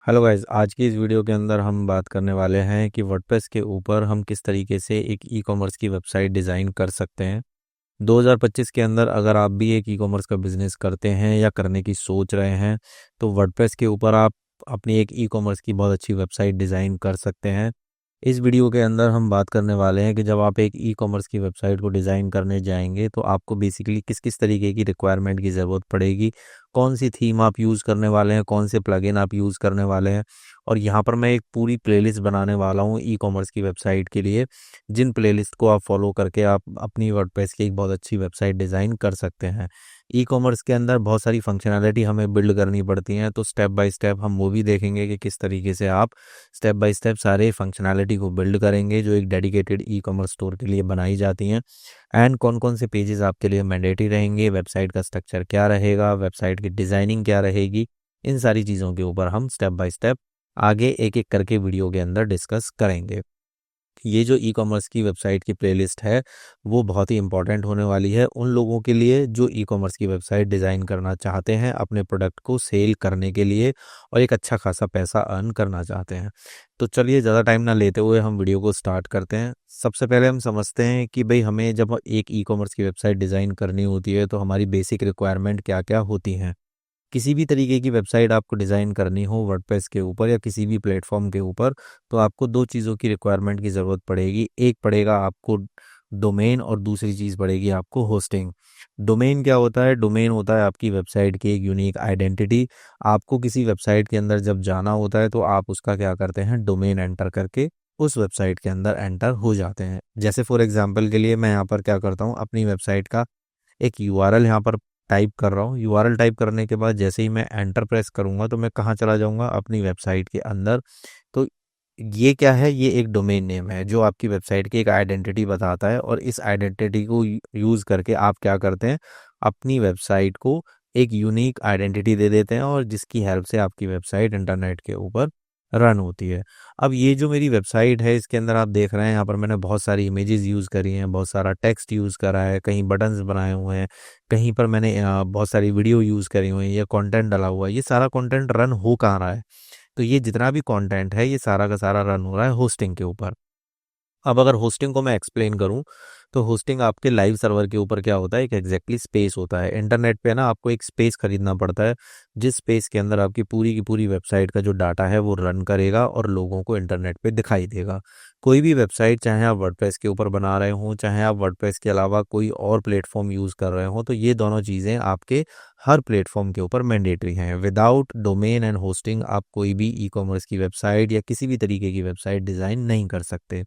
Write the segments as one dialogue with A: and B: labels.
A: Hello guys, आज की इस वीडियो के अंदर हम बात करने वाले हैं कि वर्डप्रेस के ऊपर हम किस तरीके से एक ई कॉमर्स की वेबसाइट डिज़ाइन कर सकते हैं। 2025 के अंदर अगर आप भी एक ई कॉमर्स का बिजनेस करते हैं या करने की सोच रहे हैं तो वर्डप्रेस के ऊपर आप अपनी एक ई कॉमर्स की बहुत अच्छी वेबसाइट डिज़ाइन कर सकते हैं। इस वीडियो के अंदर हम बात करने वाले हैं कि जब आप एक ई कॉमर्स की वेबसाइट को डिज़ाइन करने जाएंगे तो आपको बेसिकली किस किस तरीके की रिक्वायरमेंट की ज़रूरत पड़ेगी, कौन सी थीम आप यूज़ करने वाले हैं, कौन से प्लगइन आप यूज़ करने वाले हैं। और यहाँ पर मैं एक पूरी प्लेलिस्ट बनाने वाला हूँ ई कॉमर्स की वेबसाइट के लिए, जिन प्लेलिस्ट को आप फॉलो करके आप अपनी वर्डप्रेस की एक बहुत अच्छी वेबसाइट डिज़ाइन कर सकते हैं। ई कॉमर्स के अंदर बहुत सारी फंक्शनैलिटी हमें बिल्ड करनी पड़ती हैं, तो स्टेप बाय स्टेप हम वो भी देखेंगे कि किस तरीके से आप स्टेप बाय स्टेप सारे फंक्शनैलिटी को बिल्ड करेंगे जो एक डेडिकेटेड ई कॉमर्स स्टोर के लिए बनाई जाती हैं। एंड कौन कौन से पेजेस आपके लिए मैंडेटरी रहेंगे, वेबसाइट का स्ट्रक्चर क्या रहेगा, वेबसाइट की डिज़ाइनिंग क्या रहेगी, इन सारी चीज़ों के ऊपर हम स्टेप बाय स्टेप आगे एक एक करके वीडियो के अंदर डिस्कस करेंगे। ये जो ई कॉमर्स की वेबसाइट की प्लेलिस्ट है वो बहुत ही इंपॉर्टेंट होने वाली है उन लोगों के लिए जो ई कॉमर्स की वेबसाइट डिज़ाइन करना चाहते हैं अपने प्रोडक्ट को सेल करने के लिए और एक अच्छा खासा पैसा अर्न करना चाहते हैं। तो चलिए ज़्यादा टाइम ना लेते हुए हम वीडियो को स्टार्ट करते हैं। सबसे पहले हम समझते हैं कि भाई हमें जब एक ई कॉमर्स की वेबसाइट डिज़ाइन करनी होती है तो हमारी बेसिक रिक्वायरमेंट क्या क्या होती हैं। किसी भी तरीके की वेबसाइट आपको डिज़ाइन करनी हो वर्डप्रेस के ऊपर या किसी भी प्लेटफॉर्म के ऊपर, तो आपको दो चीज़ों की रिक्वायरमेंट की ज़रूरत पड़ेगी। एक पड़ेगा आपको डोमेन और दूसरी चीज़ पड़ेगी आपको होस्टिंग। डोमेन क्या होता है? डोमेन होता है आपकी वेबसाइट की एक यूनिक आइडेंटिटी। आपको किसी वेबसाइट के अंदर जब जाना होता है तो आप उसका क्या करते हैं, डोमेन एंटर करके उस वेबसाइट के अंदर एंटर हो जाते हैं। जैसे फॉर एग्जांपल के लिए मैं यहाँ पर क्या करता हूँ, अपनी वेबसाइट का एक यूआरएल यहाँ पर टाइप कर रहा हूँ। यूआरएल टाइप करने के बाद जैसे ही मैं एंटर प्रेस करूँगा तो मैं कहाँ चला जाऊँगा, अपनी वेबसाइट के अंदर। तो ये क्या है, ये एक डोमेन नेम है जो आपकी वेबसाइट की एक आइडेंटिटी बताता है और इस आइडेंटिटी को यूज़ करके आप क्या करते हैं, अपनी वेबसाइट को एक यूनिक आइडेंटिटी दे देते हैं और जिसकी हेल्प से आपकी वेबसाइट इंटरनेट के ऊपर रन होती है। अब ये जो मेरी वेबसाइट है इसके अंदर आप देख रहे हैं यहाँ पर मैंने बहुत सारी इमेजेस यूज़ करी हैं, बहुत सारा टेक्स्ट यूज़ करा है, कहीं बटन्स बनाए हुए हैं, कहीं पर मैंने बहुत सारी वीडियो यूज़ करी हुई है या कंटेंट डाला हुआ है। ये सारा कंटेंट रन हो कहाँ रहा है? तो ये जितना भी कंटेंट है ये सारा का सारा रन हो रहा है होस्टिंग के ऊपर। अब अगर होस्टिंग को मैं एक्सप्लेन करूं तो होस्टिंग आपके लाइव सर्वर के ऊपर क्या होता है, एक एग्जैक्टली स्पेस होता है। इंटरनेट पे ना आपको एक स्पेस खरीदना पड़ता है जिस स्पेस के अंदर आपकी पूरी की पूरी वेबसाइट का जो डाटा है वो रन करेगा और लोगों को इंटरनेट पे दिखाई देगा। कोई भी वेबसाइट, चाहे आप वर्डप्रेस के ऊपर बना रहे हो, चाहे आप वर्डप्रेस के अलावा कोई और प्लेटफॉर्म यूज़ कर रहे हो, तो ये दोनों चीज़ें आपके हर प्लेटफॉर्म के ऊपर मैंडेटरी हैं। विदाउट डोमेन एंड होस्टिंग आप कोई भी ई कॉमर्स की वेबसाइट या किसी भी तरीके की वेबसाइट डिज़ाइन नहीं कर सकते।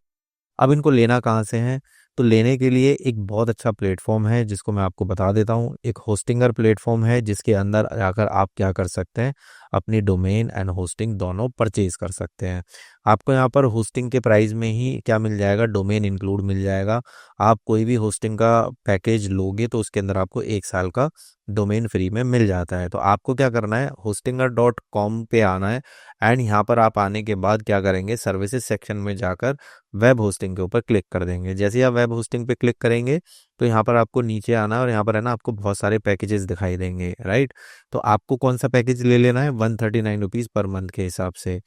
A: अब इनको लेना कहाँ से है? तो लेने के लिए एक बहुत अच्छा प्लेटफ़ॉर्म है जिसको मैं आपको बता देता हूँ। एक होस्टिंगर प्लेटफ़ॉर्म है जिसके अंदर जाकर आप क्या कर सकते हैं, अपनी डोमेन एंड होस्टिंग दोनों परचेज़ कर सकते हैं। आपको यहाँ पर होस्टिंग के प्राइस में ही क्या मिल जाएगा, डोमेन इंक्लूड मिल जाएगा। आप कोई भी होस्टिंग का पैकेज लोगे तो उसके अंदर आपको 1 साल का डोमेन फ्री में मिल जाता है। तो आपको क्या करना है, hostinger.com पे आना है एंड यहाँ पर आप आने के बाद क्या करेंगे, सर्विसेज सेक्शन में जाकर वेब होस्टिंग के ऊपर क्लिक कर देंगे। जैसे ही आप वेब होस्टिंग पे क्लिक करेंगे तो यहाँ पर आपको नीचे आना है और यहाँ पर है ना आपको बहुत सारे पैकेजेस दिखाई देंगे, राइट। तो आपको कौन सा पैकेज ले लेना है, 139 रुपीज़ पर मंथ के हिसाब से।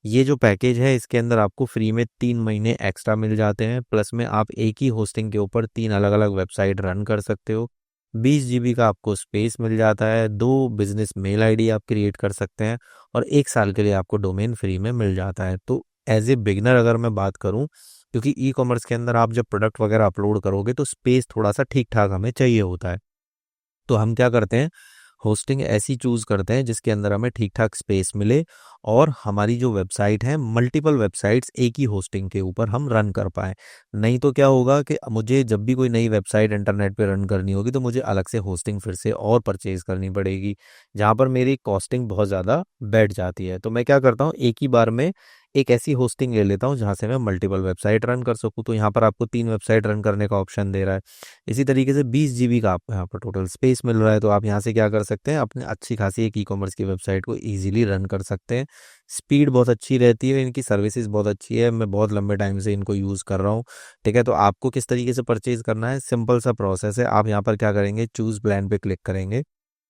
A: ये जो पैकेज है इसके अंदर आपको फ्री में 3 महीने एक्स्ट्रा मिल जाते हैं, प्लस में आप एक ही होस्टिंग के ऊपर 3 अलग अलग वेबसाइट रन कर सकते हो। 20 GB का आपको स्पेस मिल जाता है, 2 बिजनेस मेल आईडी आप क्रिएट कर सकते हैं और 1 साल के लिए आपको डोमेन फ्री में मिल जाता है। तो एज ए बिगनर अगर मैं बात करूं, क्योंकि ई कॉमर्स के अंदर आप जब प्रोडक्ट वगैरह अपलोड करोगे तो स्पेस थोड़ा सा ठीक ठाक हमें चाहिए होता है। तो हम क्या करते हैं, होस्टिंग ऐसी चूज़ करते हैं जिसके अंदर हमें ठीक ठाक स्पेस मिले और हमारी जो वेबसाइट है मल्टीपल वेबसाइट्स एक ही होस्टिंग के ऊपर हम रन कर पाएँ। नहीं तो क्या होगा कि मुझे जब भी कोई नई वेबसाइट इंटरनेट पे रन करनी होगी तो मुझे अलग से होस्टिंग फिर से और परचेज़ करनी पड़ेगी, जहाँ पर मेरी कॉस्टिंग बहुत ज़्यादा बैठ जाती है। तो मैं क्या करता हूँ, एक ही बार में एक ऐसी होस्टिंग ले लेता हूँ जहाँ से मैं मल्टीपल वेबसाइट रन कर सकूँ। तो यहाँ पर आपको 3 वेबसाइट रन करने का ऑप्शन दे रहा है। इसी तरीके से 20 GB का आपको यहाँ पर टोटल स्पेस मिल रहा है, तो आप यहाँ से क्या कर सकते हैं, अपने अच्छी खासी एक ई कॉमर्स की वेबसाइट को ईजिली रन कर सकते हैं। स्पीड बहुत अच्छी रहती है, इनकी सर्विसेज बहुत अच्छी है, मैं बहुत लंबे टाइम से इनको यूज़ कर रहा हूँ। ठीक है, तो आपको किस तरीके से परचेज करना है, सिंपल सा प्रोसेस है। आप यहाँ पर क्या करेंगे, चूज़ प्लान पे क्लिक करेंगे।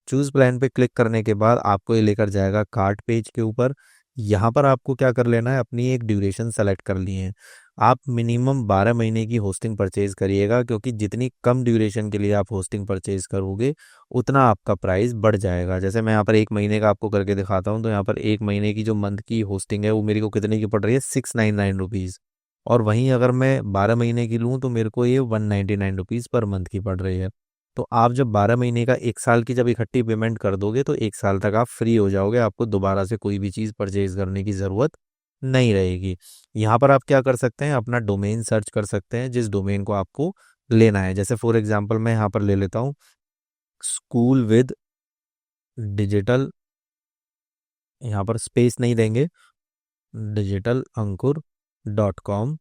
A: चूज़ प्लान पे क्लिक करने के बाद आपको ये लेकर जाएगा कार्ट पेज के ऊपर। यहाँ पर आपको क्या कर लेना है, अपनी एक ड्यूरेशन सेलेक्ट कर ली है। आप मिनिमम 12 महीने की होस्टिंग परचेज करिएगा, क्योंकि जितनी कम ड्यूरेशन के लिए आप होस्टिंग परचेज करोगे उतना आपका प्राइस बढ़ जाएगा। जैसे मैं यहाँ पर 1 महीने का आपको करके दिखाता हूँ, तो यहाँ पर 1 महीने की जो मंथ की होस्टिंग है वो मेरे को कितने की पड़ रही है, 699 रुपीज़। और वहीं अगर मैं 12 महीने की लूँ तो मेरे को ये 199 रुपीज़ पर मंथ की पड़ रही है। तो आप जब 12 महीने का 1 साल की जब इकट्ठी पेमेंट कर दोगे तो 1 साल तक आप फ्री हो जाओगे, आपको दोबारा से कोई भी चीज़ परचेज करने की ज़रूरत नहीं रहेगी। यहाँ पर आप क्या कर सकते हैं, अपना डोमेन सर्च कर सकते हैं जिस डोमेन को आपको लेना है। जैसे फॉर एग्जांपल मैं यहाँ पर ले लेता हूँ स्कूल विद डिजिटल, यहाँ पर स्पेस नहीं देंगे, digital-ankur.com।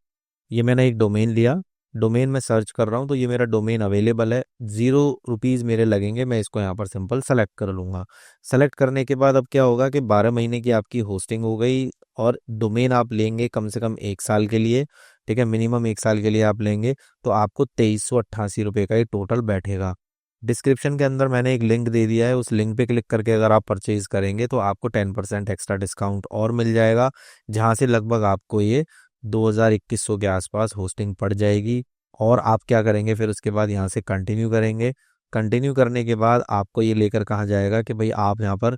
A: ये मैंने एक डोमेन लिया, डोमेन में सर्च कर रहा हूँ तो ये मेरा डोमेन अवेलेबल है, 0 रुपीज़ मेरे लगेंगे। मैं इसको यहाँ पर सिंपल सेलेक्ट कर लूँगा। सेलेक्ट करने के बाद अब क्या होगा कि 12 महीने की आपकी होस्टिंग हो गई, और डोमेन आप लेंगे कम से कम 1 साल के लिए, ठीक है, मिनिमम 1 साल के लिए आप लेंगे, तो आपको 2388 रुपये का ये टोटल बैठेगा। डिस्क्रिप्शन के अंदर मैंने एक लिंक दे दिया है, उस लिंक पे क्लिक करके अगर आप परचेज करेंगे तो आपको 10% एक्स्ट्रा डिस्काउंट और मिल जाएगा, जहाँ से लगभग आपको ये 2000-2100 के आसपास होस्टिंग पड़ जाएगी। और आप क्या करेंगे फिर उसके बाद यहाँ से कंटिन्यू करेंगे। कंटिन्यू करने के बाद आपको ये लेकर कहा जाएगा कि भाई आप यहाँ पर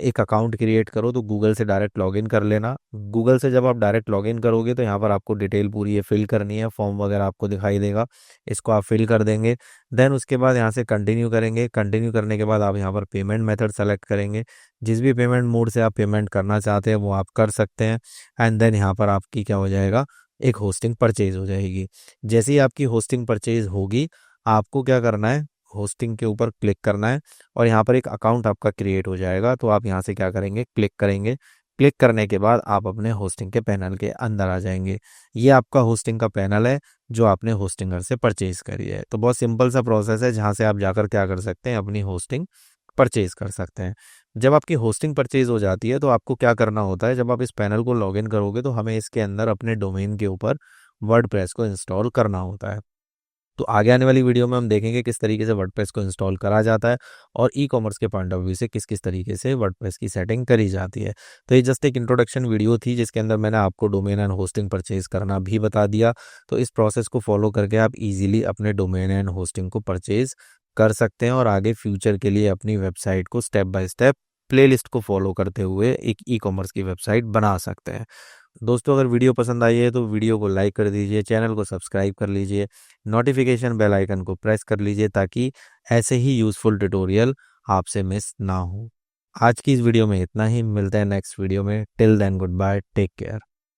A: एक अकाउंट क्रिएट करो, तो गूगल से डायरेक्ट लॉगिन कर लेना। गूगल से जब आप डायरेक्ट लॉगिन करोगे तो यहाँ पर आपको डिटेल पूरी ये फिल करनी है, फॉर्म वगैरह आपको दिखाई देगा, इसको आप फिल कर देंगे। देन उसके बाद यहाँ से कंटिन्यू करेंगे। कंटिन्यू करने के बाद आप यहाँ पर पेमेंट मेथड सेलेक्ट करेंगे, जिस भी पेमेंट मोड से आप पेमेंट करना चाहते हैं वो आप कर सकते हैं। एंड देन यहाँ पर आपकी क्या हो जाएगा, एक होस्टिंग परचेज हो जाएगी। जैसे ही आपकी होस्टिंग परचेज होगी, आपको क्या करना है, होस्टिंग के ऊपर क्लिक करना है, और यहाँ पर एक अकाउंट आपका क्रिएट हो जाएगा। तो आप यहाँ से क्या करेंगे, क्लिक करेंगे। क्लिक करने के बाद आप अपने होस्टिंग के पैनल के अंदर आ जाएंगे। ये आपका होस्टिंग का पैनल है जो आपने होस्टिंगर से परचेज करी है। तो बहुत सिंपल सा प्रोसेस है, जहाँ से आप जाकर क्या कर सकते हैं, अपनी होस्टिंग परचेज कर सकते हैं। जब आपकी होस्टिंग परचेज हो जाती है तो आपको क्या करना होता है, जब आप इस पैनल को लॉगिन करोगे तो हमें इसके अंदर अपने डोमेन के ऊपर वर्डप्रेस को इंस्टॉल करना होता है। तो आगे आने वाली वीडियो में हम देखेंगे किस तरीके से वर्डप्रेस को इंस्टॉल करा जाता है, और ई कॉमर्स के पॉइंट ऑफ व्यू से किस किस तरीके से वर्डप्रेस की सेटिंग करी जाती है। तो ये जस्ट एक इंट्रोडक्शन वीडियो थी जिसके अंदर मैंने आपको डोमेन एंड होस्टिंग परचेज करना भी बता दिया। तो इस प्रोसेस को फॉलो करके आप इजीली अपने डोमेन एंड होस्टिंग को परचेज कर सकते हैं, और आगे फ्यूचर के लिए अपनी वेबसाइट को स्टेप बाय स्टेप प्लेलिस्ट को फॉलो करते हुए एक ई कॉमर्स की वेबसाइट बना सकते हैं। दोस्तों, अगर वीडियो पसंद आई है तो वीडियो को लाइक कर दीजिए, चैनल को सब्सक्राइब कर लीजिए, नोटिफिकेशन बेल आइकन को प्रेस कर लीजिए, ताकि ऐसे ही यूज़फुल ट्यूटोरियल आपसे मिस ना हो। आज की इस वीडियो में इतना ही, मिलते हैं नेक्स्ट वीडियो में। Till then goodbye, take care.